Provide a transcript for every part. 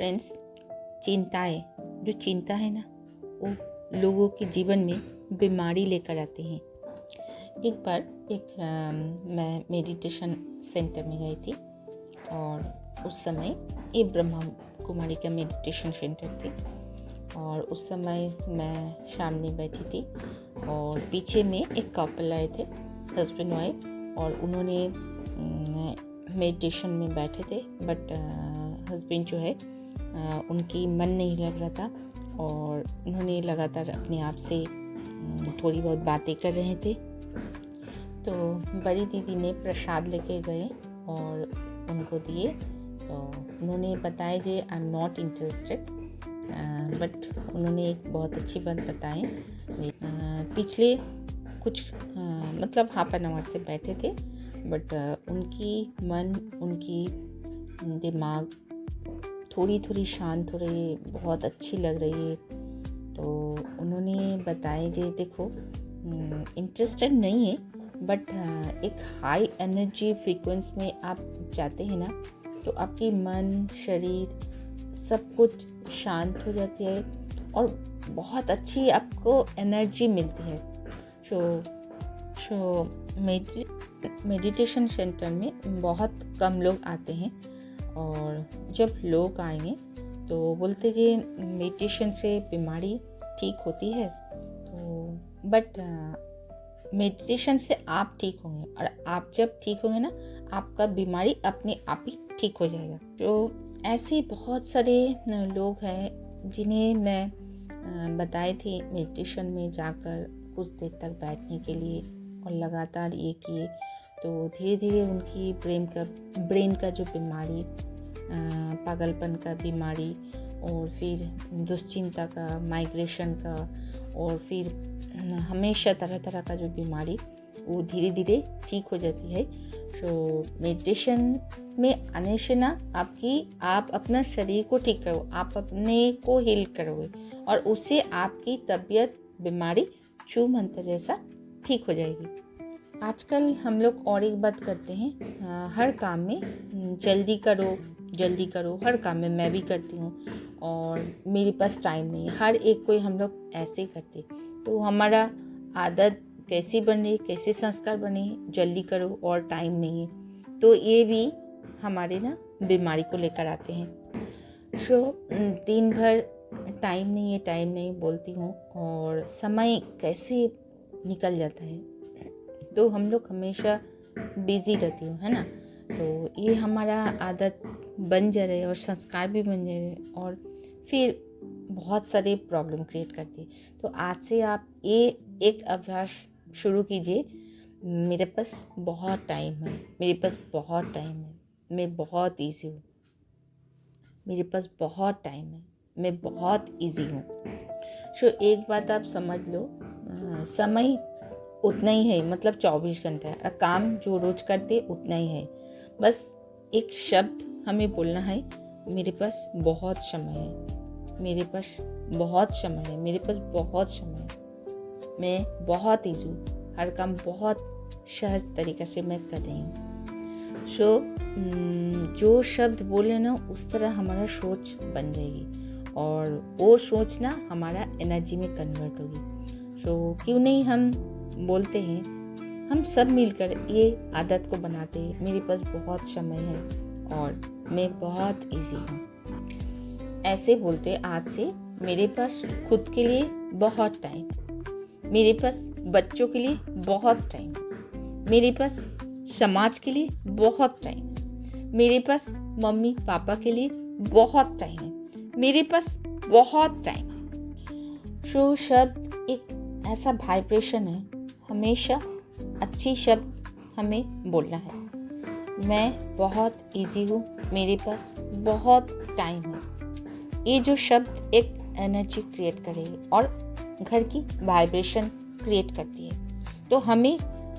Friends, जो चिंता है ना, वो लोगों के जीवन में बीमारी लेकर आते हैं। एक बार मैं मेडिटेशन सेंटर में गई थी और उस समय ये ब्रह्मा कुमारी का मेडिटेशन सेंटर थी और उस समय मैं सामने बैठी थी और पीछे में एक कपल आए थे, हस्बैंड वाइफ, और उन्होंने मेडिटेशन में बैठे थे बट हस्बैंड जो है उनकी मन नहीं लग रहा था और उन्होंने लगातार अपने आप से थोड़ी बहुत बातें कर रहे थे। तो बड़ी दीदी ने प्रसाद लेके गए और उनको दिए। तो उन्होंने बताया जे I am not interested, but उन्होंने एक बहुत अच्छी बात बताई। पिछले कुछ मतलब हाफ एन आवर से बैठे थे बट उनकी मन, उनकी दिमाग थोड़ी शांत हो रही है, बहुत अच्छी लग रही है। तो उन्होंने बताया जे देखो, इंटरेस्टेड नहीं है बट एक हाई एनर्जी फ्रीक्वेंसी में आप जाते हैं ना, तो आपकी मन, शरीर सब कुछ शांत हो जाती है और बहुत अच्छी आपको एनर्जी मिलती है। सो मेडिटेशन सेंटर में बहुत कम लोग आते हैं और जब लोग आएंगे तो बोलते जी मेडिटेशन से बीमारी ठीक होती है। तो बट मेडिटेशन से आप ठीक होंगे और आप जब ठीक होंगे ना, आपका बीमारी अपने आप ही ठीक हो जाएगा। तो ऐसे बहुत सारे लोग हैं जिन्हें मैं बताए थे मेडिटेशन में जाकर कुछ देर तक बैठने के लिए और लगातार ये किए। तो धीरे धीरे उनकी ब्रेन का जो बीमारी, पागलपन का बीमारी और फिर दुश्चिंता का, माइग्रेशन का और फिर हमेशा तरह तरह का जो बीमारी, वो धीरे धीरे ठीक हो जाती है। तो मेडिटेशन में आने से ना आप अपना शरीर को ठीक करो, आप अपने को हील करोगे और उससे आपकी तबीयत, बीमारी छू मंतर जैसा ठीक हो जाएगी। आजकल हम लोग और एक बात करते हैं, हर काम में जल्दी करो, हर काम में मैं भी करती हूँ और मेरे पास टाइम नहीं है, हर एक कोई हम लोग ऐसे करते। तो हमारा आदत कैसी बने, कैसे संस्कार बने, जल्दी करो और टाइम नहीं है, तो ये भी हमारे ना बीमारी को लेकर आते हैं। दिन भर टाइम नहीं बोलती हूँ और समय कैसे निकल जाता है, तो हम लोग हमेशा बिजी रहती हूँ, है ना। तो ये हमारा आदत बन जा रहे और संस्कार भी बन जा रहे और फिर बहुत सारे प्रॉब्लम क्रिएट करती है। तो आज से आप ये एक अभ्यास शुरू कीजिए, मेरे पास बहुत टाइम है, मैं बहुत ईजी हूँ, मेरे पास बहुत टाइम है, मैं बहुत ईजी हूँ। एक बात आप समझ लो, समय उतना ही है, मतलब 24 घंटा है, काम जो रोज करते उतना ही है। बस एक शब्द हमें बोलना है, मेरे पास बहुत समय है, मेरे पास बहुत समय है, मैं बहुत ईजी हूँ, हर काम बहुत सहज तरीके से मैं कर रही हूँ। जो शब्द बोले ना, उस तरह हमारा सोच बन जाएगी और वो सोच ना हमारा एनर्जी में कन्वर्ट होगी। क्यों नहीं हम बोलते हैं, हम सब मिलकर ये आदत को बनाते हैं, मेरे पास बहुत समय है और मैं बहुत इजी हूँ। ऐसे बोलते आज से, मेरे पास खुद के लिए बहुत टाइम, मेरे पास बच्चों के लिए बहुत टाइम, मेरे पास समाज के लिए बहुत टाइम, मेरे पास मम्मी पापा के लिए बहुत टाइम है, मेरे पास बहुत टाइम है। शब्द एक ऐसा वाइब्रेशन है, हमेशा अच्छी शब्द हमें बोलना है। मैं बहुत इजी हूँ, मेरे पास बहुत टाइम है। ये जो शब्द एक एनर्जी क्रिएट करेगी और घर की वाइब्रेशन क्रिएट करती है। तो हमें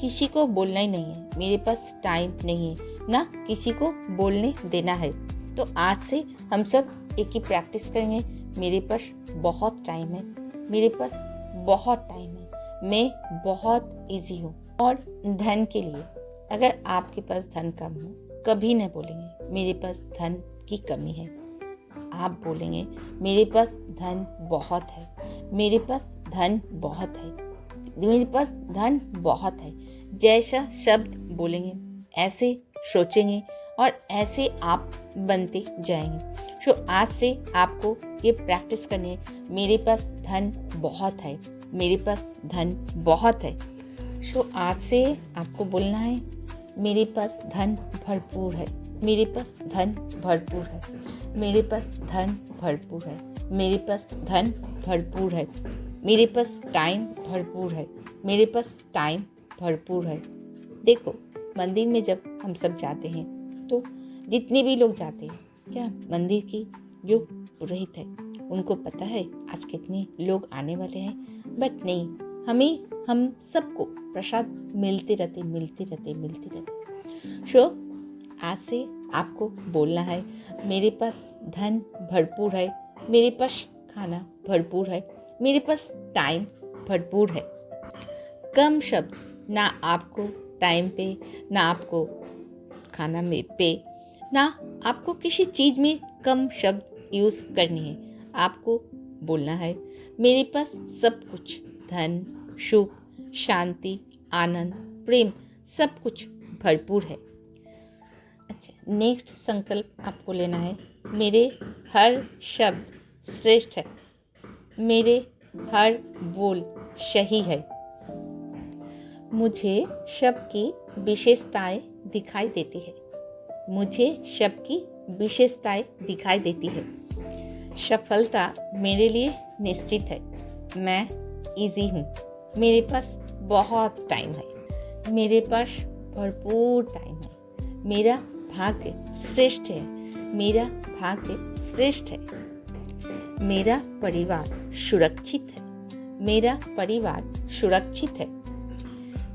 किसी को बोलना ही नहीं है, मेरे पास टाइम नहीं है, ना किसी को बोलने देना है। तो आज से हम सब एक ही प्रैक्टिस करेंगे, मेरे पास बहुत टाइम है, मेरे पास बहुत टाइम है, मैं बहुत इजी हूँ। और धन के लिए, अगर आपके पास धन कम हो, कभी न बोलेंगे मेरे पास धन की कमी है। आप बोलेंगे मेरे पास धन बहुत है, मेरे पास धन बहुत है, मेरे पास धन बहुत है। जैसा शब्द बोलेंगे ऐसे सोचेंगे और ऐसे आप बनते जाएंगे। तो आज से आपको ये प्रैक्टिस करनी है, मेरे पास धन बहुत है, मेरे पास धन बहुत है। सो आज से आपको बोलना है मेरे पास धन भरपूर है, मेरे पास धन भरपूर है, मेरे पास धन भरपूर है, मेरे पास धन भरपूर है, मेरे पास टाइम भरपूर है, मेरे पास टाइम भरपूर है। देखो मंदिर में जब हम सब जाते हैं तो जितने भी लोग जाते हैं, क्या मंदिर की जो पुरोहित है उनको पता है आज कितने लोग आने वाले हैं? बट नहीं, हम सबको प्रसाद मिलते रहते। सो आज से आपको बोलना है मेरे पास धन भरपूर है, मेरे पास खाना भरपूर है, मेरे पास टाइम भरपूर है। कम शब्द, ना आपको टाइम पे, ना आपको खाना में पे, ना आपको किसी चीज़ में कम शब्द यूज़ करनी है। आपको बोलना है मेरे पास सब कुछ, धन, सुख, शांति, आनंद, प्रेम, सब कुछ भरपूर है। अच्छा, नेक्स्ट संकल्प आपको लेना है मेरे हर शब्द श्रेष्ठ है, मेरे हर बोल सही है, मुझे शब्द की विशेषताएं दिखाई देती है, मुझे शब्द की विशेषताएं दिखाई देती है। सफलता मेरे लिए निश्चित है, मैं इजी हूँ, मेरे पास बहुत टाइम है, मेरे पास भरपूर टाइम है, मेरा भाग्य श्रेष्ठ है, मेरा भाग्य श्रेष्ठ है, मेरा परिवार सुरक्षित है, मेरा परिवार सुरक्षित है,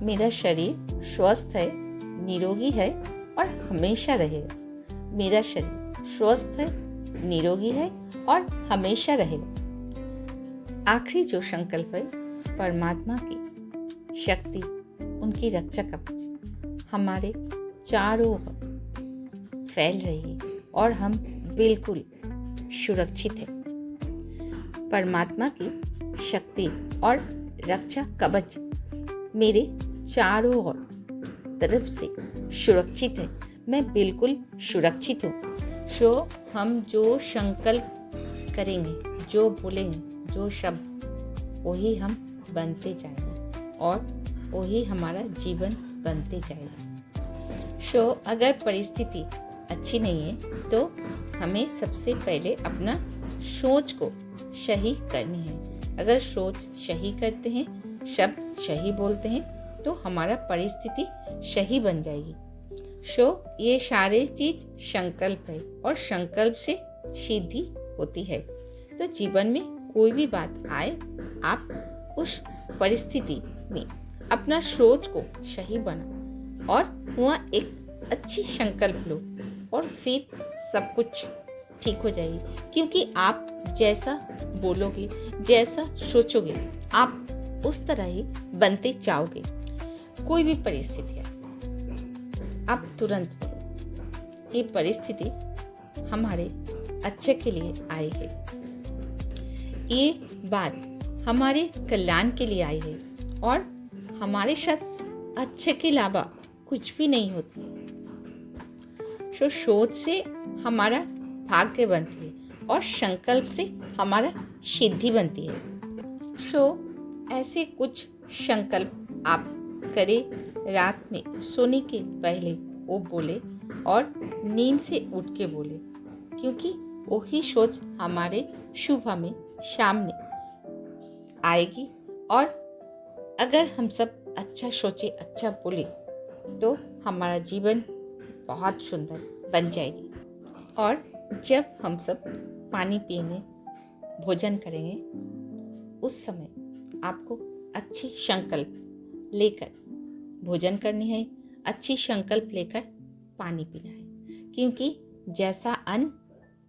मेरा शरीर स्वस्थ है, निरोगी है और हमेशा रहेगा, मेरा शरीर स्वस्थ है, निरोगी है और हमेशा रहेगा। आखिरी जो संकल्प है, परमात्मा की शक्ति, उनकी रक्षा कवच हमारे चारों ओर फैल रही है और हम बिल्कुल सुरक्षित हैं। परमात्मा की शक्ति और रक्षा कवच मेरे चारों ओर तरफ से सुरक्षित है, मैं बिल्कुल सुरक्षित हूँ। सो हम जो संकल्प करेंगे, जो बोलेंगे, जो शब्द, वही हम बनते जाएंगे और वही हमारा जीवन बनते जाएगा। सो अगर परिस्थिति अच्छी नहीं है तो हमें सबसे पहले अपना सोच को सही करनी है। अगर सोच सही करते हैं, शब्द सही बोलते हैं तो हमारा परिस्थिति सही बन जाएगी। सो ये सारे चीज संकल्प है और संकल्प से सिद्धि होती है। तो जीवन में कोई भी बात आए, आप उस परिस्थिति में अपना सोच को सही बनाओ और वहाँ एक अच्छी संकल्प लो और फिर सब कुछ ठीक हो जाएगी। क्योंकि आप जैसा बोलोगे, जैसा सोचोगे, आप उस तरह ही बनते जाओगे। कोई भी परिस्थिति है, आप तुरंत ये परिस्थिति हमारे अच्छे के लिए आई है, ये बात हमारे कल्याण के लिए आई है और हमारे साथ अच्छे के अलावा कुछ भी नहीं होती। तो सोच से हमारा भाग्य बनती है और संकल्प से हमारा सिद्धि बनती है। सो ऐसे कुछ संकल्प आप करें, रात में सोने के पहले वो बोले और नींद से उठ के बोले, क्योंकि वही सोच हमारे सुबह में सामने आएगी। और अगर हम सब अच्छा सोचे, अच्छा बोले तो हमारा जीवन बहुत सुंदर बन जाएगी। और जब हम सब पानी पिएंगे, भोजन करेंगे, उस समय आपको अच्छी संकल्प लेकर भोजन करनी है, अच्छी संकल्प लेकर पानी पीना है, क्योंकि जैसा अन्न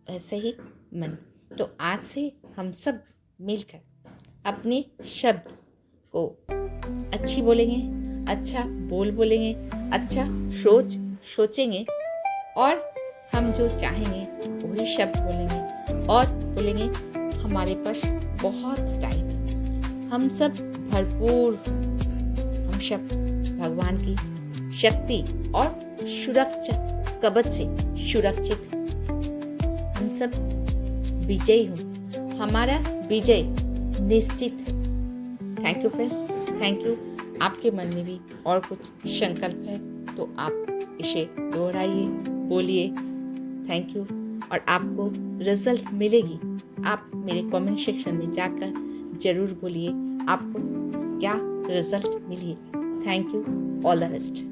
वैसे ही मन। तो आज से हम सब मिलकर अपने शब्द को अच्छी बोलेंगे, अच्छा बोलेंगे, अच्छा सोचेंगे और हम जो चाहेंगे वही शब्द बोलेंगे और बोलेंगे हमारे पास बहुत टाइम है। हम सब भरपूर, हम सब भगवान की शक्ति और सुरक्षा कवच से सुरक्षित। हम सब विजयी हो, हमारा विजय निश्चित है। Thank you friends, thank you. आपके मन में भी और कुछ संकल्प है तो आप इसे दोहराइए, बोलिए थैंक यू, और आपको रिजल्ट मिलेगी। आप मेरे कमेंट सेक्शन में जाकर ज़रूर बोलिए आपको क्या रिजल्ट मिली। Thank you, all the best.